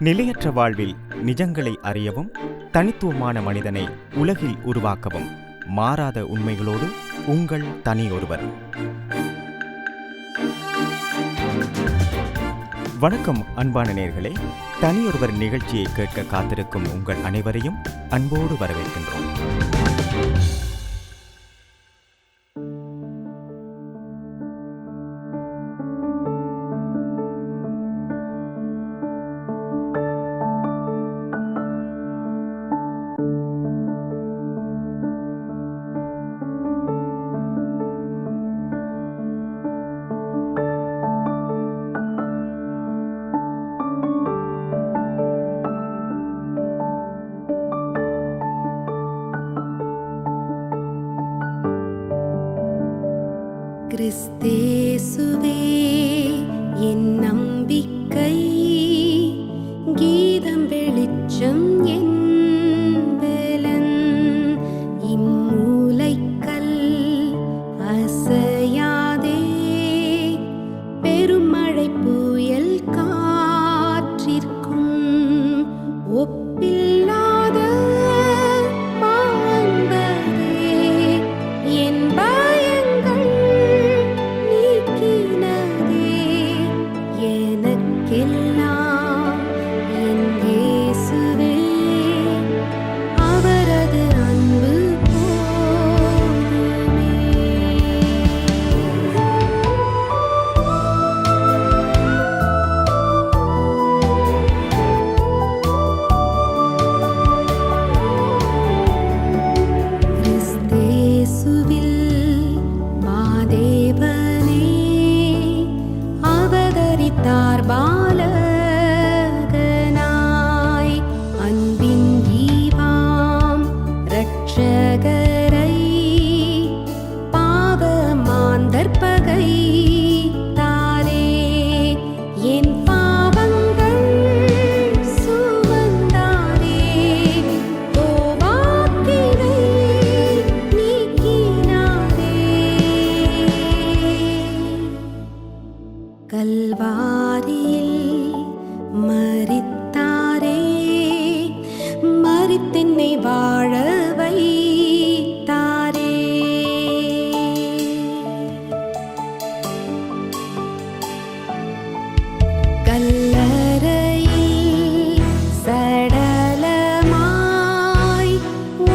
நிலையற்ற வாழ்வில் நிஜங்களை அறியவும், தனித்துவமான மனிதனை உலகில் உருவாக்கவும், மாறாத உண்மைகளோடு உங்கள் தனியொருவர். வணக்கம் அன்பான நேயர்களே, தனியொருவர் நிகழ்ச்சியை கேட்க காத்திருக்கும் உங்கள் அனைவரையும் அன்போடு வரவேற்கின்றோம். கிறிஸ்தேசுவே என் நம்பிக்கை, கீதம் வெளிச்சம் என் பலன், இம்மூலைக்கல் அசையாதே, பெருமழை புயல் காற்றிற்கும் ஒப்பில்லாத மாண்பரே, என் பயங்கள் நீக்கினதே, எனக்கெல்லாம் என் இயேசுவே, அவரது அன்பு போதுமே. கிறிஸ்தேசுவில் மாதேவனே அவதரித்தார் பாலகனாய், அன்பின் ஈவாம் இரட்சகரை பாவ மாந்தர் பகை தாரே, என் பாவங்கள் சுமந்தாரே, கோபாக்கினை நீக்கினாரே. கல்வாரியில் மரித்தாரே, மரித்தென்னை வாழ வைத்தாரே. கல்லறையில் சடலமாய்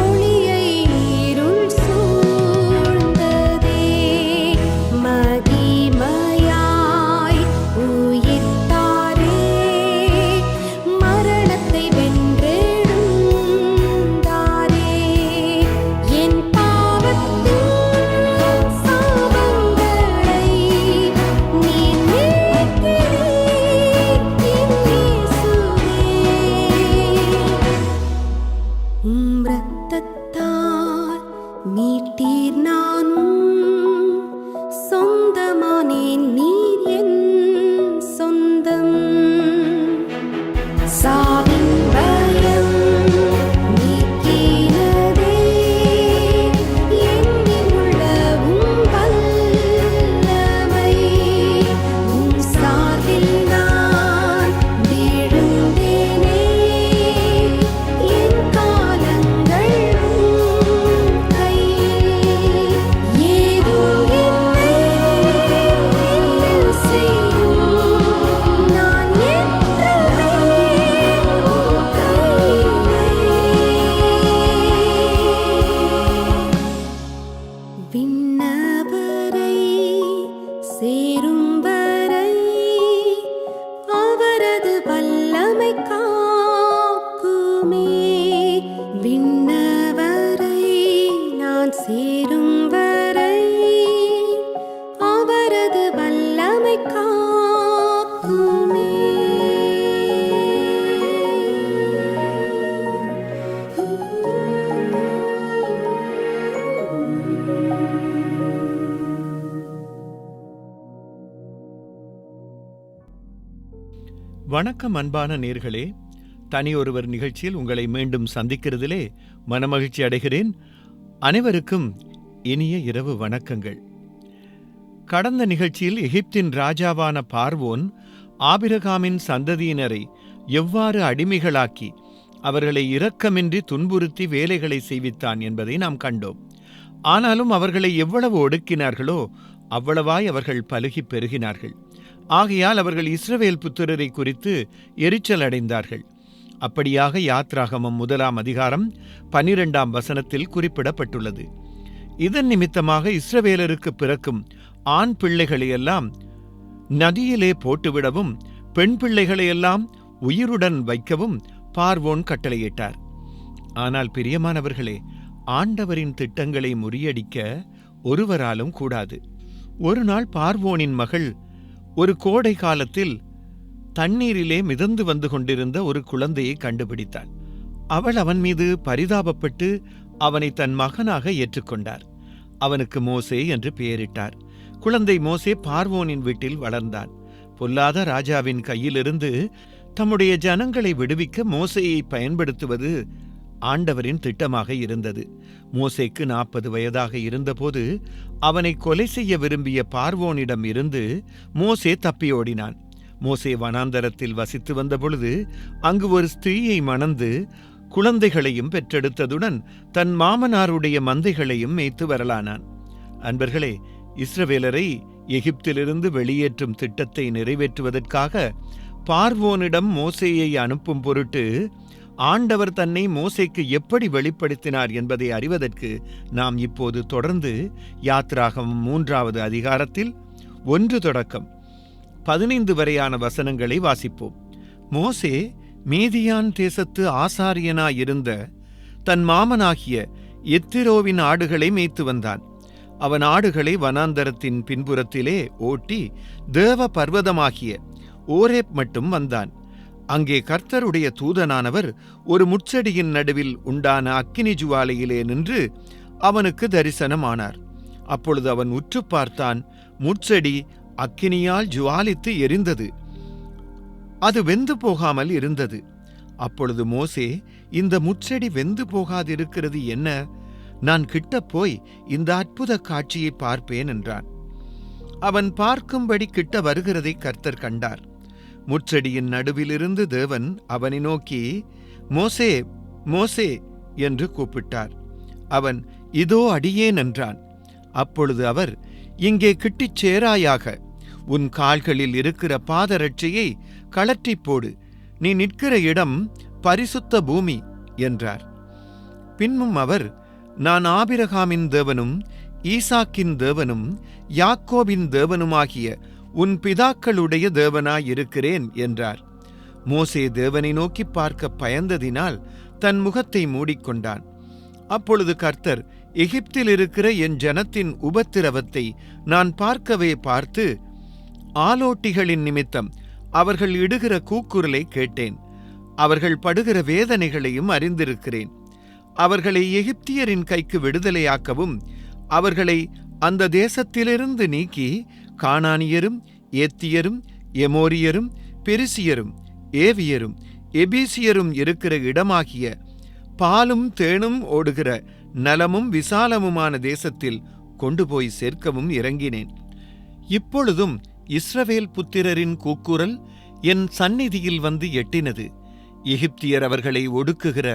ஒளியை இருள் சூழ்ந்ததே, மகிமையாய் உயிர்த்தாரே, மரணத்தை வென்றெழுந்தாரே, என் பாவத்தின் சாபங்களை நீர் நீக்கினீர் என் இயேசுவே. உம் இரத்தத்தால் மீட்டீர் நானும் சொந்தமானேன், நீர் என் சொந்தம். சாவின் பயம் நீக்கினதே, என்னில் உள்ள உம் வல்லமை, உம் சார்பில் நான் விழுந்தேனே, என் காலங்கள் உம் கையில், ஏதோ என்னை செய்யும், நான் என்றுமே உம் கையிலே. விண்ணவரை சேரும் வரை அவரது வல்லமை காக்குமே, விண்ணவரை நான் சேரும் வரை அவரது வல்லமை காக்குமே. வணக்கம் அன்பான நேர்களே, தனியொருவர் நிகழ்ச்சியில் உங்களை மீண்டும் சந்திக்கிறதிலே மனமகிழ்ச்சி அடைகிறேன். அனைவருக்கும் இனிய இரவு வணக்கங்கள். கடந்த நிகழ்ச்சியில் எகிப்தின் ராஜாவான பார்வோன் ஆபிரகாமின் சந்ததியினரை எவ்வாறு அடிமைகளாக்கி அவர்களை இரக்கமின்றி துன்புறுத்தி வேலைகளை செய்வித்தான் என்பதை நாம் கண்டோம். ஆனாலும் அவர்களை எவ்வளவு ஒடுக்கினார்களோ அவ்வளவாய் அவர்கள் பலுகி பெருகினார்கள். ஆகையால் அவர்கள் இஸ்ரவேல் புத்திரரை குறித்து எரிச்சல் அடைந்தார்கள். அப்படியாக யாத்ராகமம் 1 அதிகாரம் 12 வசனத்தில் குறிப்பிடப்பட்டுள்ளது. இதன் நிமித்தமாக இஸ்ரவேலருக்கு பிறக்கும் ஆண் பிள்ளைகளையெல்லாம் நதியிலே போட்டுவிடவும் பெண் பிள்ளைகளையெல்லாம் உயிருடன் வைக்கவும் பார்வோன் கட்டளையிட்டார். ஆனால் பிரியமானவர்களே, ஆண்டவரின் திட்டங்களை முறியடிக்க ஒருவராலும் கூடாது. ஒரு நாள் பார்வோனின் மகள் ஒரு கோடை காலத்தில் தண்ணீரிலே மிதந்து வந்து கொண்டிருந்த ஒரு குழந்தையை கண்டுபிடித்தாள். அவள் அவன் மீது பரிதாபப்பட்டு அவனை தன் மகனாக ஏற்றுக்கொண்டார். அவனுக்கு மோசே என்று பெயரிட்டார். குழந்தை மோசே பார்வோனின் வீட்டில் வளர்ந்தான். பொல்லாத ராஜாவின் கையிலிருந்து தம்முடைய ஜனங்களை விடுவிக்க மோசேயை பயன்படுத்துவது ஆண்டவரின் திட்டமாக இருந்தது. மோசேக்கு 40 வயதாக இருந்தபோது அவனை கொலை செய்ய விரும்பிய பார்வோனிடம் இருந்து மோசே தப்பியோடினான். மோசே வனாந்தரத்தில் வசித்து வந்தபொழுது அங்கு ஒரு ஸ்திரீயை மணந்து குழந்தைகளையும் பெற்றெடுத்ததுடன் தன் மாமனாருடைய மந்தைகளையும் மேய்த்து வரலானான். அன்பர்களே, இஸ்ரவேலரை எகிப்திலிருந்து வெளியேற்றும் திட்டத்தை நிறைவேற்றுவதற்காக பார்வோனிடம் மோசேயை அனுப்பும் பொருட்டு ஆண்டவர் தன்னை மோசேக்கு எப்படி வெளிப்படுத்தினார் என்பதை அறிவதற்கு நாம் இப்போது தொடர்ந்து யாத்ராகமம் 3 அதிகாரத்தில் 1 தொடக்கம் 15 வரையான வசனங்களை வாசிப்போம். மோசே மீதியான் தேசத்து ஆசாரியனாயிருந்த தன் மாமனாகிய எத்திரோவின் ஆடுகளை மேய்த்து வந்தான். அவன் ஆடுகளை வனாந்தரத்தின் பின்புறத்திலே ஓட்டி தேவ பர்வதமாகிய ஓரேப் மட்டும் வந்தான். அங்கே கர்த்தருடைய தூதனானவர் ஒரு முட்செடியின் நடுவில் உண்டான அக்கினி ஜுவாலையிலே நின்று அவனுக்கு தரிசனமானார். அப்பொழுது அவன் உற்று பார்த்தான். முட்செடி அக்கினியால் ஜுவாலித்து எரிந்தது. அது வெந்து போகாமல் இருந்தது. அப்பொழுது மோசே, இந்த முட்செடி வெந்து போகாதிருக்கிறது என்ன? நான் கிட்ட போய் இந்த அற்புத காட்சியை பார்ப்பேன் என்றான். அவன் பார்க்கும்படி கிட்ட வருகிறதை கர்த்தர் கண்டார். முட்செடியின் நடுவிலிருந்து தேவன் அவனை நோக்கி, மோசே, மோசே என்று கூப்பிட்டார். அவன், இதோ அடியேன் என்றான். அப்பொழுது அவர், இங்கே கிட்டிச் சேராயாக, உன் கால்களில் இருக்கிற பாதரட்சையை கழற்றிப் போடு, நீ நிற்கிற இடம் பரிசுத்த பூமி என்றார். பின்னும் அவர், நான் ஆபிரகாமின் தேவனும் ஈசாக்கின் தேவனும் யாக்கோபின் தேவனுமாகிய உன் பிதாக்களுடைய தேவனாயிருக்கிறேன் என்றார். மோசே தேவனை நோக்கி பார்க்க பயந்ததினால் தன் முகத்தை மூடிக்கொண்டான். அப்பொழுது கர்த்தர், எகிப்தில் இருக்கிற என் ஜனத்தின் உபத்திரவத்தை நான் பார்க்கவே பார்த்து, ஆலோட்டிகளின் நிமித்தம் அவர்கள் இடுகிற கூக்குரலை கேட்டேன். அவர்கள் படுகிற வேதனைகளையும் அறிந்திருக்கிறேன். அவர்களை எகிப்தியரின் கைக்கு விடுதலையாக்கவும் அவர்களை அந்த தேசத்திலிருந்து நீக்கி கானானியரும் ஏத்தியரும் எமோரியரும் பெரிசியரும் ஏவியரும் எபீசியரும் இருக்கிற இடமாகிய பாலும் தேனும் ஓடுகிற நலமும் விசாலமுமான தேசத்தில் கொண்டு போய் சேர்க்கவும் இறங்கினேன். இப்பொழுதும் இஸ்ரவேல் புத்திரரின் கூக்குரல் என் சந்நிதியில் வந்து எட்டினது. எகிப்தியர் அவர்களை ஒடுக்குகிற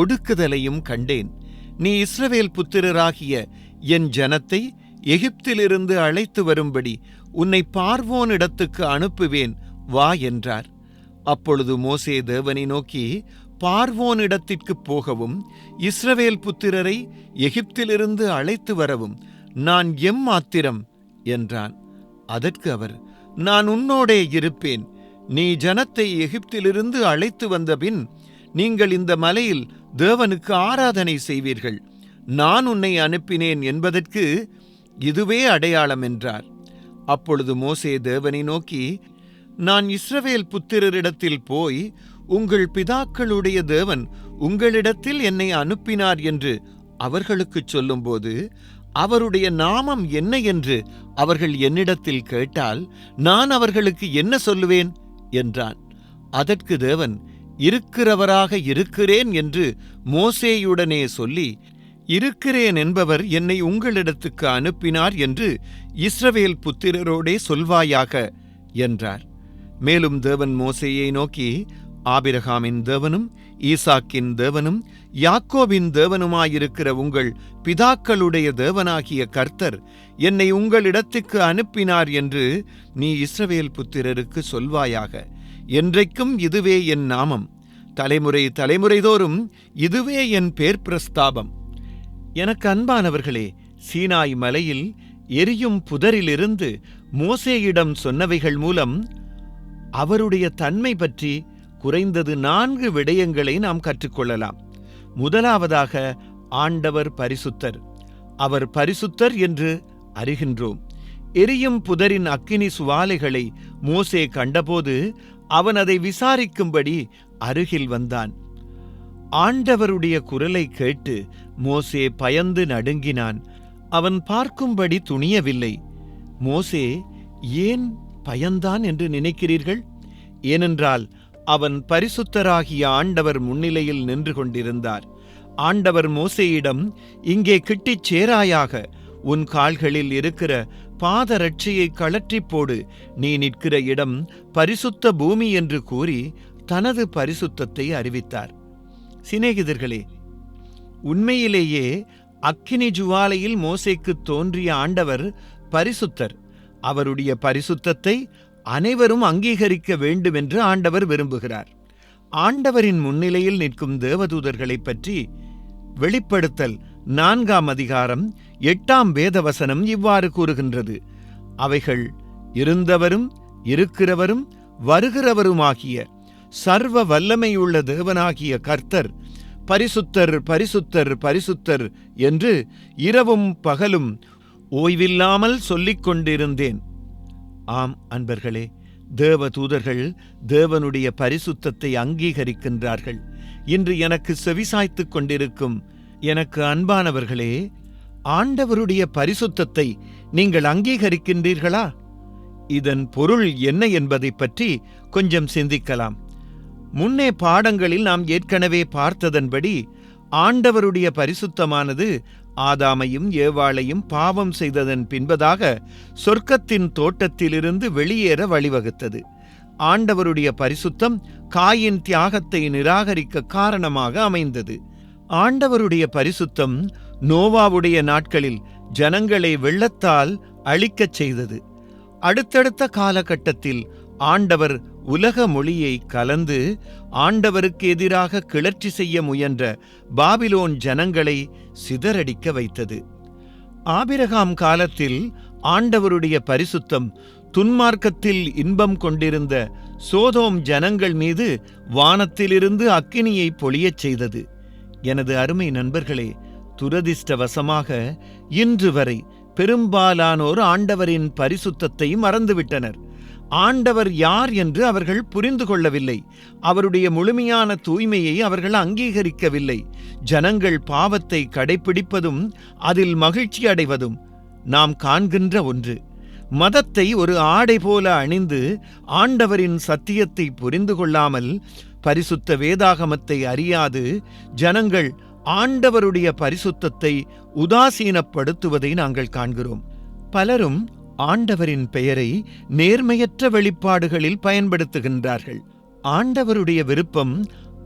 ஒடுக்குதலையும் கண்டேன். நீ இஸ்ரவேல் புத்திரராகிய என் ஜனத்தை எகிப்திலிருந்து அழைத்து வரும்படி உன்னை பார்வோனிடத்துக்கு அனுப்புவேன், வா என்றார். அப்பொழுது மோசே தேவனை நோக்கி, பார்வோனிடத்திற்குப் போகவும் இஸ்ரவேல் புத்திரரை எகிப்திலிருந்து அழைத்து வரவும் நான் எம்மாத்திரம் என்றான். அதற்கு அவர், நான் உன்னோடே இருப்பேன். நீ ஜனத்தை எகிப்திலிருந்து அழைத்து வந்தபின் நீங்கள் இந்த மலையில் தேவனுக்கு ஆராதனை செய்வீர்கள். நான் உன்னை அனுப்பினேன் என்பதற்கு இதுவே அடையாளம் என்றார். அப்பொழுது மோசே தேவனை நோக்கி, நான் இஸ்ரவேல் புத்திரரிடத்தில் போய் உங்கள் பிதாக்களுடைய தேவன் உங்களிடத்தில் என்னை அனுப்பினார் என்று அவர்களுக்குச் சொல்லும்போது அவருடைய நாமம் என்ன என்று அவர்கள் என்னிடத்தில் கேட்டால் நான் அவர்களுக்கு என்ன சொல்லுவேன் என்றான். அதற்கு தேவன், இருக்கிறவராக இருக்கிறேன் என்று மோசேயுடனே சொல்லி, இருக்கிறேன் என்பவர் என்னை உங்களிடத்துக்கு அனுப்பினார் என்று இஸ்ரவேல் புத்திரரோடே சொல்வாயாக என்றார். மேலும் தேவன் மோசேயை நோக்கி, ஆபிரகாமின் தேவனும் ஈசாக்கின் தேவனும் யாக்கோபின் தேவனுமாயிருக்கிற உங்கள் பிதாக்களுடைய தேவனாகிய கர்த்தர் என்னை உங்களிடத்துக்கு அனுப்பினார் என்று நீ இஸ்ரவேல் புத்திரருக்கு சொல்வாயாக. என்றைக்கும் இதுவே என் நாமம், தலைமுறை தலைமுறைதோறும் இதுவே என் பேர் பிரஸ்தாபம். எனக்கு அன்பானவர்களே, சீனாய் மலையில் எரியும் புதரிலிருந்து மோசேயிடம் சொன்னவைகள் மூலம் அவருடைய தன்மை பற்றி குறைந்தது 4 விடயங்களை நாம் கற்றுக்கொள்ளலாம். முதலாவதாக, ஆண்டவர் பரிசுத்தர். அவர் பரிசுத்தர் என்று அறிகின்றோம். எரியும் புதரின் அக்கினி சுவாலைகளை மோசே கண்டபோது அவன் அதை விசாரிக்கும்படி அருகில் வந்தான். ஆண்டவருடைய குரலை கேட்டு மோசே பயந்து நடுங்கினான். அவன் பார்க்கும்படி துணியவில்லை. மோசே ஏன் பயந்தான் என்று நினைக்கிறீர்கள்? ஏனென்றால் அவன் பரிசுத்தராகிய ஆண்டவர் முன்னிலையில் நின்று கொண்டிருந்தார். ஆண்டவர் மோசேயிடம், இங்கே கிட்டிச் சேராயாக, உன் கால்களில் இருக்கிற பாதரட்சையை கழற்றிப் போடு, நீ நிற்கிற இடம் பரிசுத்த பூமி என்று கூறி தனது பரிசுத்தத்தை அறிவித்தார். சிநேகிதர்களே, உண்மையிலேயே அக்கினி ஜுவாலையில் மோசேக்கு தோன்றிய ஆண்டவர் பரிசுத்தர். அவருடைய பரிசுத்தத்தை அனைவரும் அங்கீகரிக்க வேண்டும் என்று ஆண்டவர் விரும்புகிறார். ஆண்டவரின் முன்னிலையில் நிற்கும் தேவதூதர்களைப் பற்றி வெளிப்படுத்தல் 4ஆம் அதிகாரம் 8ஆம் வேதவசனம் இவ்வாறு கூறுகின்றது. அவைகள் இருந்தவரும் இருக்கிறவரும் வருகிறவருமாகிய சர்வ வல்லமையுள்ள தேவனாகிய கர்த்தர் பரிசுத்தர், பரிசுத்தர், பரிசுத்தர் என்று இரவும் பகலும் ஓய்வில்லாமல் சொல்லிக் கொண்டிருந்தேன். ஆம் அன்பர்களே, தேவதூதர்கள் தேவனுடைய பரிசுத்தத்தை அங்கீகரிக்கின்றார்கள். இன்று எனக்கு செவிசாய்த்துக் கொண்டிருக்கும் எனக்கு அன்பானவர்களே, ஆண்டவருடைய பரிசுத்தத்தை நீங்கள் அங்கீகரிக்கின்றீர்களா? இதன் பொருள் என்ன என்பதை பற்றி கொஞ்சம் சிந்திக்கலாம். முன்னே பாடங்களில் நாம் ஏற்கனவே பார்த்ததன்படி ஆண்டவருடைய பரிசுத்தமானது ஆதாமையும் ஏவாளையும் பாவம் செய்ததன் பின்பதாக சொர்க்கத்தின் தோட்டத்திலிருந்து வெளியேற வழிவகுத்தது. ஆண்டவருடைய பரிசுத்தம் காயின் தியாகத்தை நிராகரிக்க காரணமாக அமைந்தது. ஆண்டவருடைய பரிசுத்தம் நோவாவுடைய நாட்களில் ஜனங்களை வெள்ளத்தால் அழிக்கச் செய்தது. அடுத்தடுத்த காலகட்டத்தில் ஆண்டவர் உலக மொழியை கலந்து ஆண்டவருக்கு எதிராக கிளர்ச்சி செய்ய முயன்ற பாபிலோன் ஜனங்களை சிதறடிக்க வைத்தது. ஆபிரகாம் காலத்தில் ஆண்டவருடைய பரிசுத்தம் துன்மார்க்கத்தில் இன்பம் கொண்டிருந்த சோதோம் ஜனங்கள் மீது வானத்திலிருந்து அக்கினியை பொழியச் செய்தது. எனது அருமை நண்பர்களே, துரதிர்ஷ்டவசமாக இன்று வரை பெரும்பாலானோர் ஆண்டவரின் பரிசுத்தத்தை மறந்துவிட்டனர். ஆண்டவர் யார் என்று அவர்கள் புரிந்து கொள்ளவில்லை. அவருடைய முழுமையான தூய்மையை அவர்கள் அங்கீகரிக்கவில்லை. ஜனங்கள் பாவத்தை கடைப்பிடிப்பதும் அதில் மகிழ்ச்சி அடைவதும் நாம் காண்கின்ற ஒன்று. மதத்தை ஒரு ஆடை போல அணிந்து ஆண்டவரின் சத்தியத்தை புரிந்து கொள்ளாமல், பரிசுத்த வேதாகமத்தை அறியாது ஜனங்கள் ஆண்டவருடைய பரிசுத்தத்தை உதாசீனப்படுத்துவதை நாங்கள் காண்கிறோம். பலரும் ஆண்டவரின் பெயரை நேர்மையற்ற வெளிப்பாடுகளில் பயன்படுத்துகின்றார்கள். ஆண்டவருடைய விருப்பம்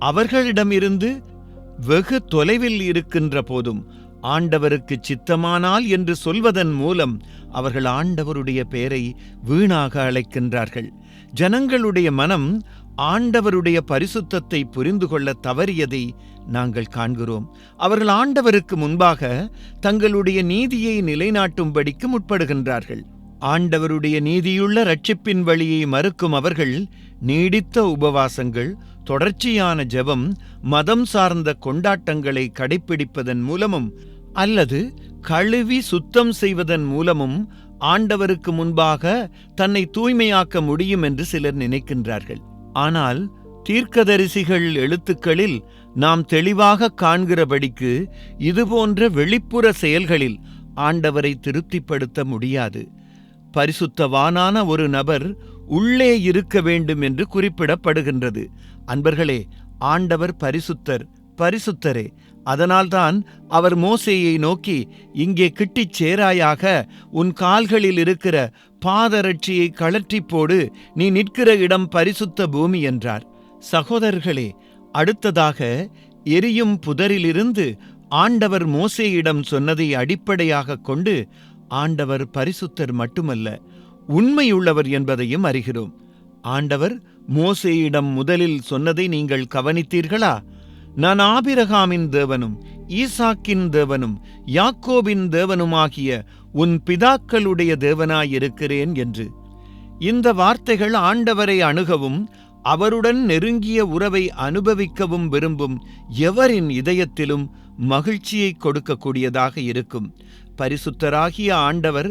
அவர்களிடமிருந்து வெகு தொலைவில் இருக்கின்ற போதும் ஆண்டவருக்கு சித்தமானால் என்று சொல்வதன் மூலம் அவர்கள் ஆண்டவருடைய பெயரை வீணாக அழைக்கின்றார்கள். ஜனங்களுடைய மனம் ஆண்டவருடைய பரிசுத்தத்தை புரிந்து கொள்ள தவறியதை நாங்கள் காண்கிறோம். அவர்கள் ஆண்டவருக்கு முன்பாக தங்களுடைய நீதியை நிலைநாட்டும்படிக்கு முற்படுகின்றார்கள். ஆண்டவருடைய நீதியுள்ள இரட்சிப்பின் வழியை மறுக்கும் அவர்கள் நீடித்த உபவாசங்கள், தொடர்ச்சியான ஜெபம், மதம் சார்ந்த கொண்டாட்டங்களை கடைப்பிடிப்பதன் மூலமும் அல்லது கழுவி சுத்தம் செய்வதன் மூலமும் ஆண்டவருக்கு முன்பாக தன்னை தூய்மையாக்க முடியும் என்று சிலர் நினைக்கின்றார்கள். ஆனால் தீர்க்கதரிசிகள் எழுத்துக்களில் நாம் தெளிவாக காண்கிறபடிக்கு இதுபோன்ற வெளிப்புற செயல்களில் ஆண்டவரை திருப்திப்படுத்த முடியாது. பரிசுத்தவானான ஒரு நபர் உள்ளே இருக்க வேண்டும் என்று குறிப்பிடப்படுகின்றது. அன்பர்களே, ஆண்டவர் பரிசுத்தர், பரிசுத்தரே. அதனால்தான் அவர் மோசேயை நோக்கி, இங்கே கிட்டிச் சேராயாக, உன் கால்களில் இருக்கிற பாதரட்சியை கழற்றிப் போடு, நீ நிற்கிற இடம் பரிசுத்த பூமி என்றார். சகோதரர்களே, அடுத்ததாக எரியும் புதரிலிருந்து ஆண்டவர் மோசேயிடம் சொன்னதை அடிப்படையாக கொண்டு ஆண்டவர் பரிசுத்தர் மட்டுமல்ல, உண்மையுள்ளவர் என்பதையும் அறிகிறோம். ஆண்டவர் மோசேயிடம் முதலில் சொன்னதை நீங்கள் கவனித்தீர்களா? நான் ஆபிரகாமின் தேவனும் ஈசாக்கின் தேவனும் யாக்கோபின் தேவனுமாகிய உன் பிதாக்களுடைய தேவனாயிருக்கிறேன் என்று. இந்த வார்த்தைகள் ஆண்டவரை அணுகவும் அவருடன் நெருங்கிய உறவை அனுபவிக்கவும் விரும்பும் எவரின் இதயத்திலும் மகிழ்ச்சியை கொடுக்கக்கூடியதாக இருக்கும். பரிசுத்தராகிய ஆண்டவர்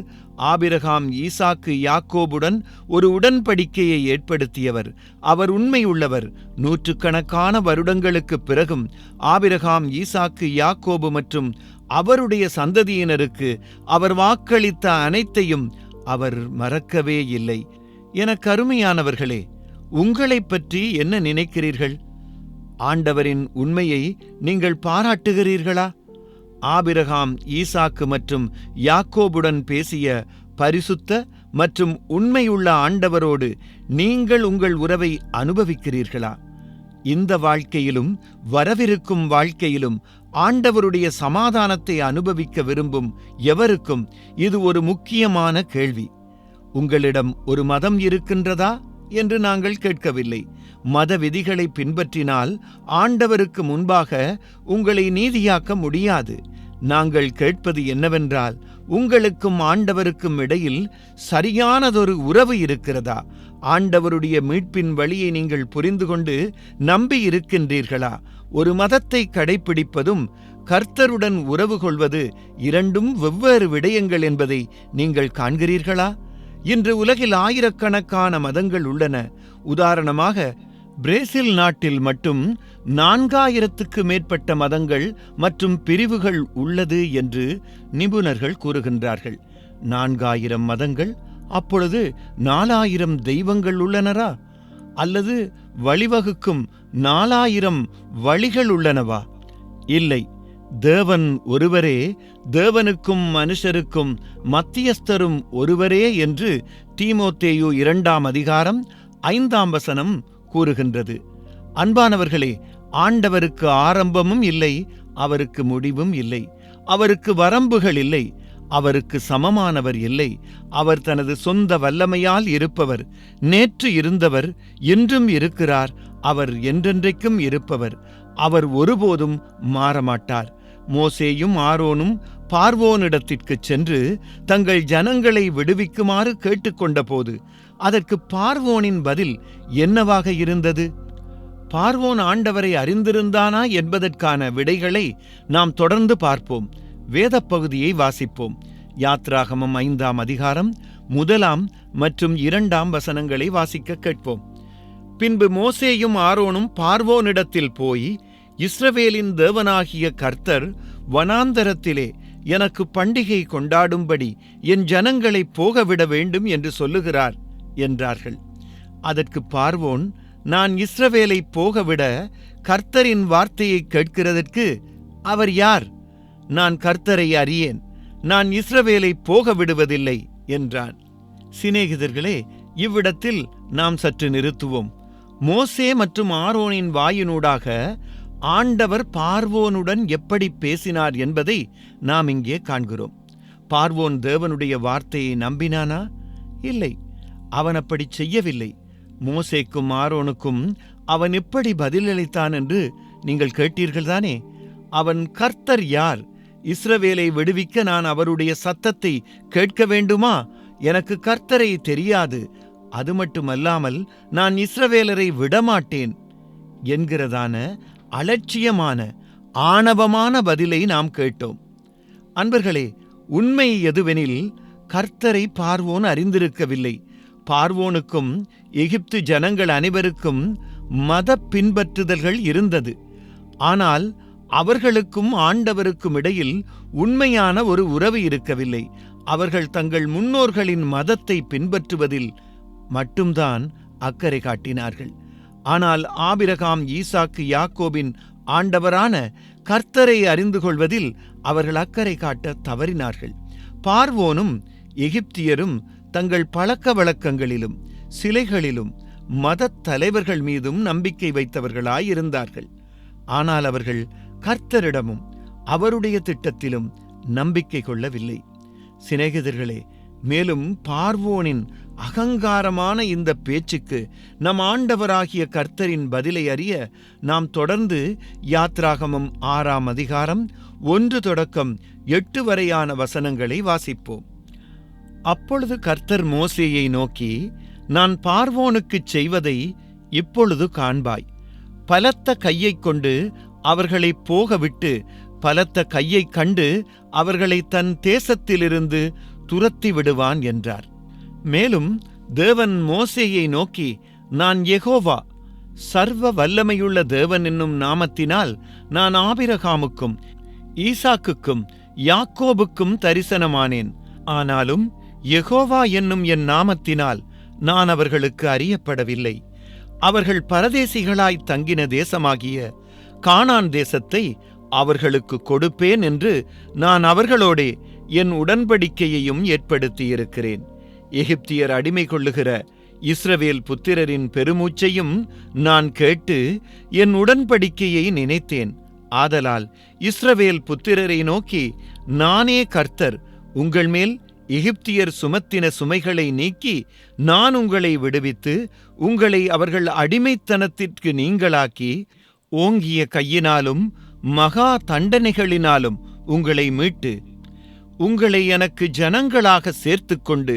ஆபிரகாம், ஈசாக்கு, யாக்கோபுடன் ஒரு உடன்படிக்கையை ஏற்படுத்தியவர். அவர் உண்மையுள்ளவர். நூற்றுக்கணக்கான வருடங்களுக்குப் பிறகும் ஆபிரகாம், ஈசாக்கு, யாக்கோபு மற்றும் அவருடைய சந்ததியினருக்கு அவர் வாக்களித்த அனைத்தையும் அவர் மறக்கவே இல்லை. எனக்கு அருமையானவர்களே, உங்களைப் பற்றி என்ன நினைக்கிறீர்கள்? ஆண்டவரின் உண்மையை நீங்கள் பாராட்டுகிறீர்களா? ஆபிரகாம், ஈசாக்கு மற்றும் யாக்கோபுடன் பேசிய பரிசுத்த மற்றும் உண்மையுள்ள ஆண்டவரோடு நீங்கள் உங்கள் உறவை அனுபவிக்கிறீர்களா? இந்த வாழ்க்கையிலும் வரவிருக்கும் வாழ்க்கையிலும் ஆண்டவருடைய சமாதானத்தை அனுபவிக்க விரும்பும் எவருக்கும் இது ஒரு முக்கியமான கேள்வி. உங்களிடம் ஒரு மதம் இருக்கின்றதா என்று நாங்கள் கேட்கவில்லை. மத விதிகளை பின்பற்றினால் ஆண்டவருக்கு முன்பாக உங்களை நீதியாக்க முடியாது. நாங்கள் கேட்பது என்னவென்றால், உங்களுக்கும் ஆண்டவருக்கும் இடையில் சரியானதொரு உறவு இருக்கிறதா? ஆண்டவருடைய மீட்பின் வழியை நீங்கள் புரிந்து கொண்டு நம்பி இருக்கின்றீர்களா? ஒரு மதத்தை கடைப்பிடிப்பதும் கர்த்தருடன் உறவு கொள்வது இரண்டும் வெவ்வேறு விடயங்கள் என்பதை நீங்கள் காண்கிறீர்களா? இன்று உலகில் ஆயிரக்கணக்கான மதங்கள் உள்ளன. உதாரணமாக, பிரேசில் நாட்டில் மட்டும் 4000க்கு மேற்பட்ட மதங்கள் மற்றும் பிரிவுகள் உள்ளது என்று நிபுணர்கள் கூறுகின்றார்கள். 4000 மதங்கள், அப்பொழுது 4000 தெய்வங்கள் உள்ளனரா? அல்லது வழிவகுக்கும் 4000 வழிகள் உள்ளனவா? இல்லை, தேவன் ஒருவரே, தேவனுக்கும் மனுஷருக்கும் மத்தியஸ்தரும் ஒருவரே என்று தீமோத்தேயு 2ஆம் அதிகாரம் 5ஆம் வசனம் கூறுகின்றது. அன்பானவர்களே, ஆண்டவருக்கு ஆரம்பமும் இல்லை, அவருக்கு முடிவும் இல்லை. அவருக்கு வரம்புகள் இல்லை. அவருக்கு சமமானவர் இல்லை. அவர் தனது சொந்த வல்லமையால் இருப்பவர். நேற்று இருந்தவர், இன்றும் இருக்கிறார். அவர் என்றென்றைக்கும் இருப்பவர். அவர் ஒருபோதும் மாறமாட்டார். மோசேயும் ஆரோனும் பார்வோனிடத்திற்குச் சென்று தங்கள் ஜனங்களை விடுவிக்குமாறு கேட்டுக்கொண்டபோது அதற்கு பார்வோனின் பதில் என்னவாக இருந்தது? பார்வோன் ஆண்டவரை அறிந்திருந்தானா என்பதற்கான விடைகளை நாம் தொடர்ந்து பார்ப்போம். வேத பகுதியை வாசிப்போம். யாத்ராகமம் 5ஆம் அதிகாரம் 1 மற்றும் 2 வசனங்களை வாசிக்க கேட்போம். பின்பு மோசேயும் ஆரோனும் பார்வோனிடத்தில் போய், இஸ்ரவேலின் தேவனாகிய கர்த்தர் வனாந்தரத்திலே எனக்கு பண்டிகை கொண்டாடும்படி என் ஜனங்களை போகவிட வேண்டும் என்று சொல்லுகிறார் என்றார்கள். அதற்கு பார்வோன், நான் இஸ்ரவேலை போகவிட கர்த்தரின் வார்த்தையை கேட்கிறதற்கு அவர் யார்? நான் கர்த்தரை அறியேன். நான் இஸ்ரவேலை போக விடுவதில்லை என்றான். சிநேகிதர்களே, இவ்விடத்தில் நாம் சற்று நிறுத்துவோம். மோசே மற்றும் ஆரோனின் வாயினூடாக ஆண்டவர் பார்வோனுடன் எப்படி பேசினார் என்பதை நாம் இங்கே காண்கிறோம். பார்வோன் தேவனுடைய வார்த்தையை நம்பினானா? இல்லை, அவன் அப்படி செய்யவில்லை. மோசேக்கும் ஆரோனுக்கும் அவன் எப்படி பதிலளித்தான் என்று நீங்கள் கேட்டீர்கள்தானே? அவன், கர்த்தர் யார்? இஸ்ரவேலை விடுவிக்க நான் அவருடைய சத்தத்தை கேட்க வேண்டுமா? எனக்கு கர்த்தரை தெரியாது. அது மட்டுமல்லாமல் நான் இஸ்ரவேலரை விடமாட்டேன் என்கிறதான அலட்சியமான ஆணவமான பதிலை நாம் கேட்டோம். அன்பர்களே, உண்மை எதுவெனில், கர்த்தரை பார்வோன் அறிந்திருக்கவில்லை. பார்வோனுக்கும் எகிப்து ஜனங்கள் அனைவருக்கும் மத பின்பற்றுதல்கள் இருந்தது. ஆனால் அவர்களுக்கும் ஆண்டவருக்கும் இடையில் உண்மையான ஒரு உறவு இருக்கவில்லை. அவர்கள் தங்கள் முன்னோர்களின் மதத்தை பின்பற்றுவதில் மட்டும்தான் அக்கறை காட்டினார்கள். ஆனால் ஆபிரகாம், ஈசாக்கு, யாக்கோபின் ஆண்டவரான கர்த்தரை அறிந்து கொள்வதில் அவர்கள் அக்கறை காட்ட தவறினார்கள். பார்வோனும் எகிப்தியரும் தங்கள் பழக்க வழக்கங்களிலும் சிலைகளிலும் மதத் தலைவர்கள் மீதும் நம்பிக்கை வைத்தவர்களாயிருந்தார்கள். ஆனால் அவர்கள் கர்த்தரிடமும் அவருடைய திட்டத்திலும் நம்பிக்கை கொள்ளவில்லை. சிநேகிதர்களே, மேலும் பார்வோனின் அகங்காரமான இந்த பேச்சுக்கு நம் ஆண்டவராகிய கர்த்தரின் பதிலை அறிய நாம் தொடர்ந்து யாத்ராகமம் 6ஆம் அதிகாரம் 1 தொடக்கம் 8 வரையான வசனங்களை வாசிப்போம். அப்பொழுது கர்த்தர் மோசேயை நோக்கி, நான் பார்வோனுக்குச் செய்வதை இப்பொழுது காண்பாய். பலத்த கையைக் கொண்டு அவர்களை போகவிட்டு பலத்த கையைக் கண்டு அவர்களை தன் தேசத்திலிருந்து துரத்தி விடுவான் என்றார். மேலும் தேவன் மோசேயை நோக்கி, நான் யெகோவா, சர்வ வல்லமையுள்ள தேவன் என்னும் நாமத்தினால் நான் ஆபிரகாமுக்கும் ஈசாக்குக்கும் யாக்கோபுக்கும் தரிசனமானேன். ஆனாலும் யெகோவா என்னும் என் நாமத்தினால் நான் அவர்களுக்கு அறியப்படவில்லை. அவர்கள் பரதேசிகளாய் தங்கின தேசமாகிய கானான் தேசத்தை அவர்களுக்கு கொடுப்பேன் என்று நான் அவர்களோடே என் உடன்படிக்கையையும் ஏற்படுத்தியிருக்கிறேன். எகிப்தியர் அடிமை கொள்ளுகிற இஸ்ரவேல் புத்திரரின் பெருமூச்சையும் நான் கேட்டு என் உடன்படிக்கையை நினைத்தேன். ஆதலால் இஸ்ரவேல் புத்திரரை நோக்கி, நானே கர்த்தர், உங்கள் மேல் எகிப்தியர் சுமத்தின சுமைகளை நீக்கி நான் உங்களை விடுவித்து உங்களை அவர்கள் அடிமைத்தனத்திற்கு நீங்களாக்கி ஓங்கிய கையினாலும் மகா தண்டனைகளினாலும் உங்களை மீட்டு உங்களை எனக்கு ஜனங்களாக சேர்த்துக்கொண்டு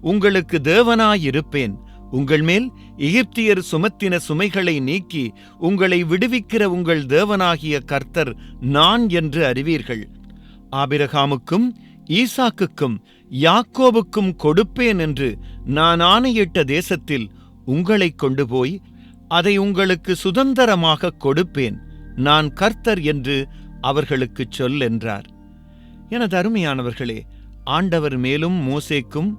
உங்களுக்கு தேவனாயிருப்பேன். உங்கள் மேல் எகிப்தியர் சுமத்தின சுமைகளை நீக்கி உங்களை விடுவிக்கிற உங்கள் தேவனாகிய கர்த்தர் நான் என்று அறிவீர்கள். ஆபிரகாமுக்கும் ஈசாக்குக்கும் யாக்கோபுக்கும் கொடுப்பேன் என்று நான் ஆணையிட்ட தேசத்தில் உங்களைக் கொண்டு போய் அதை உங்களுக்கு சுதந்திரமாக கொடுப்பேன். நான் கர்த்தர் என்று அவர்களுக்குச் சொல் என்றார். எனது அருமையானவர்களே, ஆண்டவர் மேலும் மோசேக்கும்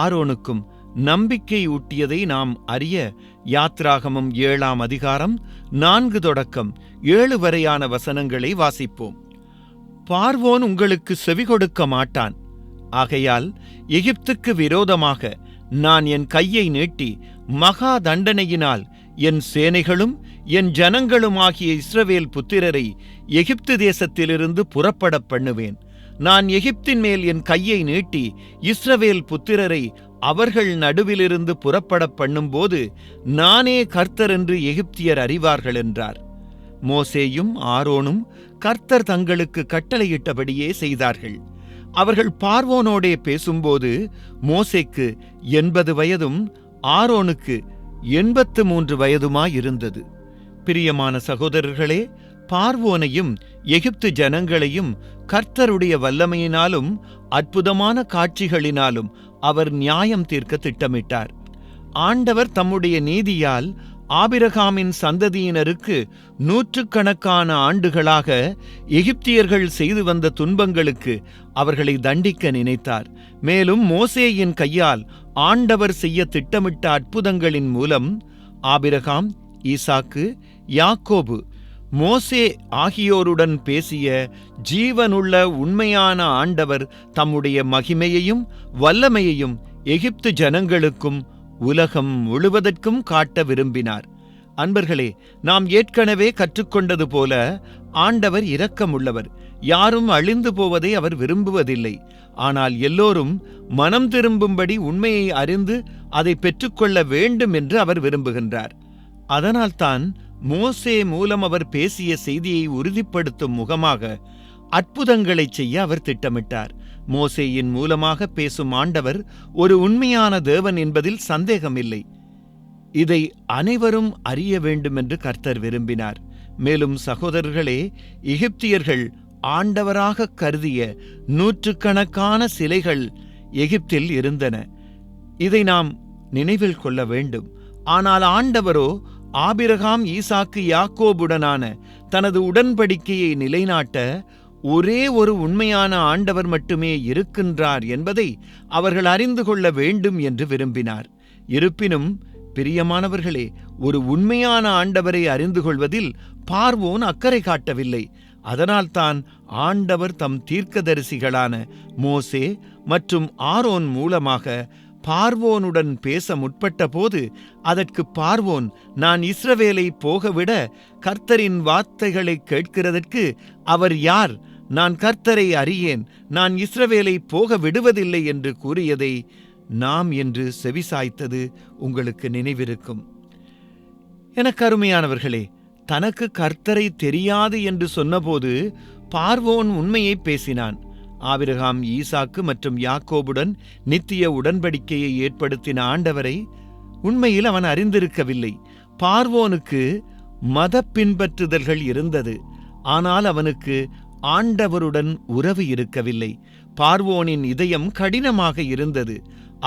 ஆரோனுக்கும் நம்பிக்கை ஊட்டியதை நாம் அறிய யாத்ராகமம் 7ஆம் அதிகாரம் 4 தொடக்கம் 7 வரையான வசனங்களை வாசிப்போம். பார்வோன் உங்களுக்கு செவி கொடுக்க மாட்டான். ஆகையால் எகிப்துக்கு விரோதமாக நான் என் கையை நீட்டி மகா தண்டனையினால் என் சேனைகளும் என் ஜனங்களுமாகிய இஸ்ரவேல் புத்திரரை எகிப்து தேசத்திலிருந்து புறப்படப் பண்ணுவேன். நான் எகிப்தின் மேல் என் கையை நீட்டி இஸ்ரவேல் புத்திரரை அவர்கள் நடுவிலிருந்து புறப்படப் பண்ணும்போது நானே கர்த்தர் என்று எகிப்தியர் அறிவார்கள் என்றார். மோசேயும் ஆரோனும் கர்த்தர் தங்களுக்கு கட்டளையிட்டபடியே செய்தார்கள். அவர்கள் பார்வோனோடே பேசும்போது மோசேக்கு 80 வயதும் ஆரோனுக்கு 83 வயதுமாயிருந்தது. பிரியமான சகோதரர்களே, பார்வோனையும் எகிப்து ஜனங்களையும் கர்த்தருடைய வல்லமையினாலும் அற்புதமான காட்சிகளினாலும் அவர் நியாயம் தீர்க்க திட்டமிட்டார். ஆண்டவர் தம்முடைய நீதியால் ஆபிரகாமின் சந்ததியினருக்கு 100கணக்கான ஆண்டுகளாக எகிப்தியர்கள் செய்து வந்த துன்பங்களுக்கு அவர்களை தண்டிக்க நினைத்தார். மேலும் மோசேயின் கையால் ஆண்டவர் செய்ய திட்டமிட்ட அற்புதங்களின் மூலம் ஆபிரகாம், ஈசாக்கு, யாக்கோபு, மோசே ஆகியோருடன் பேசிய ஜீவனுள்ள உண்மையான ஆண்டவர் தம்முடைய மகிமையையும் வல்லமையையும் எகிப்து ஜனங்களுக்கும் உலகம் முழுவதற்கும் காட்ட விரும்பினார். அன்பர்களே, நாம் ஏற்கனவே கற்றுக்கொண்டது போல ஆண்டவர் இரக்கமுள்ளவர். யாரும் அழிந்து போவதை அவர் விரும்புவதில்லை. ஆனால் எல்லோரும் மனம் திரும்பும்படி உண்மையை அறிந்து அதை பெற்றுக்கொள்ள வேண்டும் என்று அவர் விரும்புகின்றார். அதனால்தான் மோசே மூலம் அவர் பேசிய செய்தியை உறுதிப்படுத்தும் முகமாக அற்புதங்களை செய்ய அவர் திட்டமிட்டார். மோசேயின் மூலமாக பேசும் ஆண்டவர் ஒரு உண்மையான தேவன் என்பதில் சந்தேகமில்லை. இதை அனைவரும் அறிய வேண்டும் என்று கர்த்தர் விரும்பினார். மேலும் சகோதரர்களே, எகிப்தியர்கள் ஆண்டவராக கருதிய 100கணக்கான சிலைகள் எகிப்தில் இருந்தன. இதை நாம் நினைவில் கொள்ள வேண்டும். ஆனால் ஆண்டவரோ ஆபிரகாம், ஈசாக்கு, யாக்கோபுடனான தனது உடன்படிக்கையை நிலைநாட்ட ஒரே ஒரு உண்மையான ஆண்டவர் மட்டுமே இருக்கின்றார் என்பதை அவர்கள் அறிந்து கொள்ள வேண்டும் என்று விரும்பினார். இருப்பினும் பிரியமானவர்களே, ஒரு உண்மையான ஆண்டவரை அறிந்து கொள்வதில் பார்வோன் அக்கறை காட்டவில்லை. அதனால்தான் ஆண்டவர் தம் தீர்க்கதரிசிகளான மோசே மற்றும் ஆரோன் மூலமாக பார்வோனுடன் பேச முற்பட்டபோது அதற்கு பார்வோன், நான் இஸ்ரவேலை போகவிட கர்த்தரின் வார்த்தைகளை கேட்கிறதற்கு அவர் யார்? நான் கர்த்தரை அறியேன், நான் இஸ்ரவேலை போக விடுவதில்லை என்று கூறியதை நாம் என்று செவிசாய்த்தது உங்களுக்கு நினைவிருக்கும். எனக்கு அருமையானவர்களே, தனக்கு கர்த்தரை தெரியாது என்று சொன்னபோது பார்வோன் உண்மையை பேசினான். ஆபிரகாம், ஈசாக்கு மற்றும் யாக்கோபுடன் நித்திய உடன்படிக்கையை ஏற்படுத்தின ஆண்டவரை உண்மையில் அவன் அறிந்திருக்கவில்லை. பார்வோனுக்கு மத பின்பற்றுதல்கள் இருந்தது, ஆனால் அவனுக்கு ஆண்டவருடன் உறவு இருக்கவில்லை. பார்வோனின் இதயம் கடினமாக இருந்தது,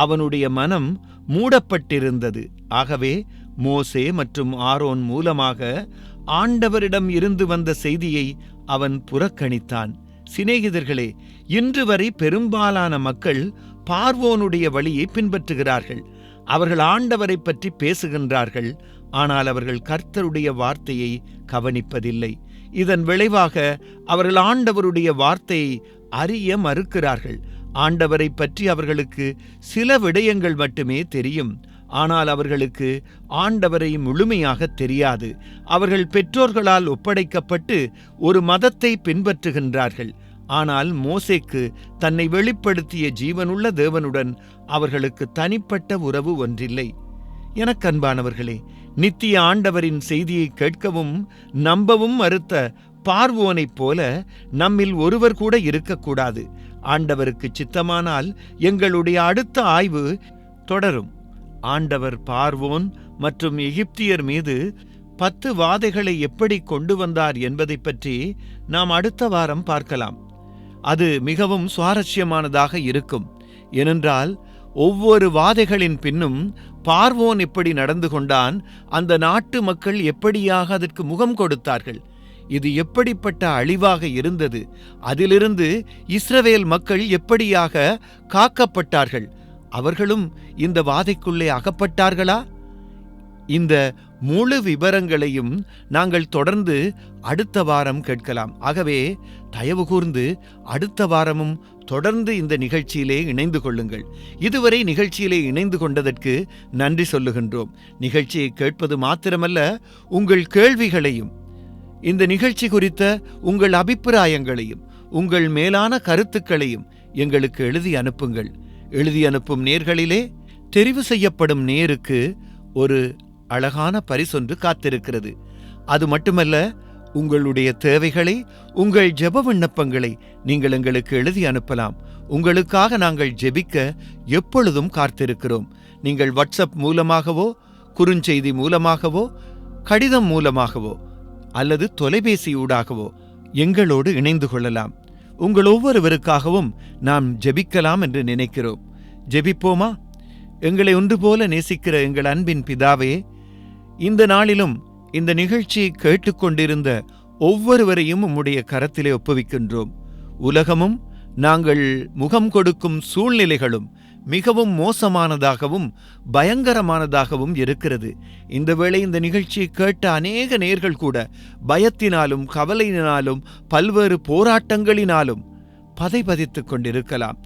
அவனுடைய மனம் மூடப்பட்டிருந்தது. ஆகவே மோசே மற்றும் ஆரோன் மூலமாக ஆண்டவரிடம் இருந்து வந்த செய்தியை அவன் புறக்கணித்தான். சிநேகிதர்களே, இன்று வரை பெரும்பாலான மக்கள் பார்வோனுடைய வழியை பின்பற்றுகிறார்கள். அவர்கள் ஆண்டவரை பற்றி பேசுகின்றார்கள், ஆனால் அவர்கள் கர்த்தருடைய வார்த்தையை கவனிப்பதில்லை. இதன் விளைவாக அவர்கள் ஆண்டவருடைய வார்த்தையை அறிய மறுக்கிறார்கள். ஆண்டவரை பற்றி அவர்களுக்கு சில விடயங்கள் மட்டுமே தெரியும், ஆனால் அவர்களுக்கு ஆண்டவரை முழுமையாக தெரியாது. அவர்கள் பெற்றோர்களால் ஒப்படைக்கப்பட்டு ஒரு மதத்தை பின்பற்றுகின்றார்கள், ஆனால் மோசேக்கு தன்னை வெளிப்படுத்திய ஜீவனுள்ள தேவனுடன் அவர்களுக்கு தனிப்பட்ட உறவு ஒன்றில்லை. எனக்கன்பானவர்களே, நித்திய ஆண்டவரின் செய்தியை கேட்கவும் நம்பவும் மறுத்த பார்வோனைப் போல நம்மில் ஒருவர் கூட இருக்கக்கூடாது. ஆண்டவருக்கு சித்தமானால் எங்களுடைய அடுத்த ஆய்வு தொடரும். ஆண்டவர் பார்வோன் மற்றும் எகிப்தியர் மீது 10 வாதைகளை எப்படி கொண்டு வந்தார் என்பதை பற்றி நாம் அடுத்த வாரம் பார்க்கலாம். அது மிகவும் சுவாரஸ்யமானதாக இருக்கும். ஏனென்றால் ஒவ்வொரு வாதைகளின் பின்னும் பார்வோன் எப்படி நடந்து கொண்டான், அந்த நாட்டு மக்கள் எப்படியாக அதற்கு முகம் கொடுத்தார்கள், இது எப்படிப்பட்ட அழிவாக இருந்தது, அதிலிருந்து இஸ்ரவேல் மக்கள் எப்படியாக காக்கப்பட்டார்கள், அவர்களும் இந்த வாதைக்குள்ளே அகப்பட்டார்களா? இந்த முழு விவரங்களையும் நாங்கள் தொடர்ந்து அடுத்த வாரம் கேட்கலாம். ஆகவே தயவு கூர்ந்து அடுத்த வாரமும் தொடர்ந்து இந்த நிகழ்ச்சியிலே இணைந்து கொள்ளுங்கள். இதுவரை நிகழ்ச்சியிலே இணைந்து கொண்டதற்கு நன்றி சொல்லுகின்றோம். நிகழ்ச்சியை கேட்பது மாத்திரமல்ல, உங்கள் கேள்விகளையும் இந்த நிகழ்ச்சி குறித்த உங்கள் அபிப்பிராயங்களையும் உங்கள் மேலான கருத்துக்களையும் எங்களுக்கு எழுதி அனுப்புங்கள். எழுதி அனுப்பும் நேர்களிலே தெரிவு செய்யப்படும் நேருக்கு ஒரு அழகான பரிசொன்று காத்திருக்கிறது. அது மட்டுமல்ல, உங்களுடைய தேவைகளை, உங்கள் ஜெப விண்ணப்பங்களை நீங்கள் எங்களுக்கு எழுதி அனுப்பலாம். உங்களுக்காக நாங்கள் ஜெபிக்க எப்பொழுதும் காத்திருக்கிறோம். நீங்கள் வாட்ஸ்அப் மூலமாகவோ, குறுஞ்செய்தி மூலமாகவோ, கடிதம் மூலமாகவோ அல்லது தொலைபேசியூடாகவோ எங்களோடு இணைந்து கொள்ளலாம். உங்கள் ஒவ்வொருவருக்காகவும் நாம் ஜெபிக்கலாம் என்று நினைக்கிறோம். ஜெபிப்போமா? எங்களை ஒன்று போல நேசிக்கிற எங்கள் அன்பின் பிதாவே, இந்த நாளிலும் இந்த நிகழ்ச்சியை கேட்டுக்கொண்டிருந்த ஒவ்வொருவரையும் உம்முடைய கரத்திலே ஒப்புவிக்கின்றோம். உலகமும் நாங்கள் முகம் கொடுக்கும் சூழ்நிலைகளும் மிகவும் மோசமானதாகவும் பயங்கரமானதாகவும் இருக்கிறது. இந்த வேளை இந்த நிகழ்ச்சியை கேட்ட அநேக நேயர்கள் கூட பயத்தினாலும் கவலையினாலும் பல்வேறு போராட்டங்களினாலும் பதைபதித்துக் கொண்டிருக்கலாம்.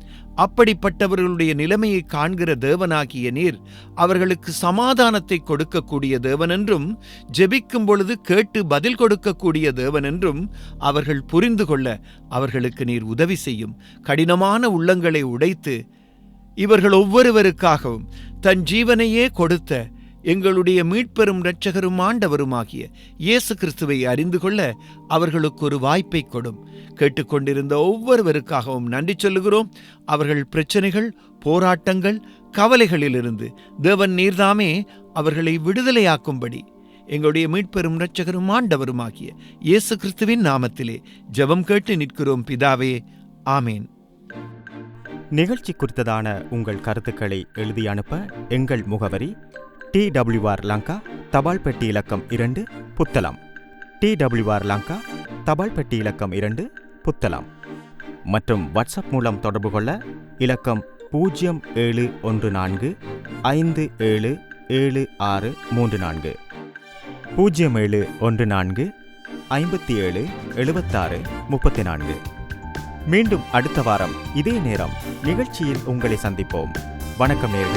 அப்படிப்பட்டவர்களுடைய நிலைமையை காண்கிற தேவனாகிய நீர் அவர்களுக்கு சமாதானத்தை கொடுக்கக்கூடிய தேவனென்றும், ஜெபிக்கும் பொழுது கேட்டு பதில் கொடுக்கக்கூடிய தேவனென்றும் அவர்கள் புரிந்து கொள்ள அவர்களுக்கு நீர் உதவி செய்யும். கடினமான உள்ளங்களை உடைத்து இவர்கள் ஒவ்வொருவருக்காகவும் தன் ஜீவனையே கொடுத்த எங்களுடைய மீட்பெரும் இரட்சகரும் ஆண்டவருமாகிய இயேசு கிறிஸ்துவை அறிந்து கொள்ள அவர்களுக்கு ஒரு வாய்ப்பை கொடும். கேட்டுக்கொண்டிருந்த ஒவ்வொருவருக்காகவும் நன்றி சொல்லுகிறோம். அவர்கள் பிரச்சனைகள், போராட்டங்கள், கவலைகளிலிருந்து தேவன் நீர்தாமே அவர்களை விடுதலையாக்கும்படி எங்களுடைய மீட்பெரும் இரட்சகரும் ஆண்டவருமாகிய இயேசு கிறிஸ்துவின் நாமத்திலே ஜெபம் கேட்டு நிற்கிறோம் பிதாவே, ஆமேன். நிகழ்ச்சி குறித்ததான உங்கள் கருத்துக்களை எழுதி அனுப்ப எங்கள் முகவரி TWR லங்கா, தபால் பெட்டி இலக்கம் 2, புத்தளம். TWR லங்கா, தபால் பெட்டி இலக்கம் 2, புத்தளம். மற்றும் வாட்ஸ்அப் மூலம் தொடர்பு கொள்ள இலக்கம் 0714 577634 0714 57 76 34. மீண்டும் அடுத்த வாரம் இதே நேரம் நிகழ்ச்சியில் உங்களை சந்திப்போம். வணக்கம் நேயர்களே.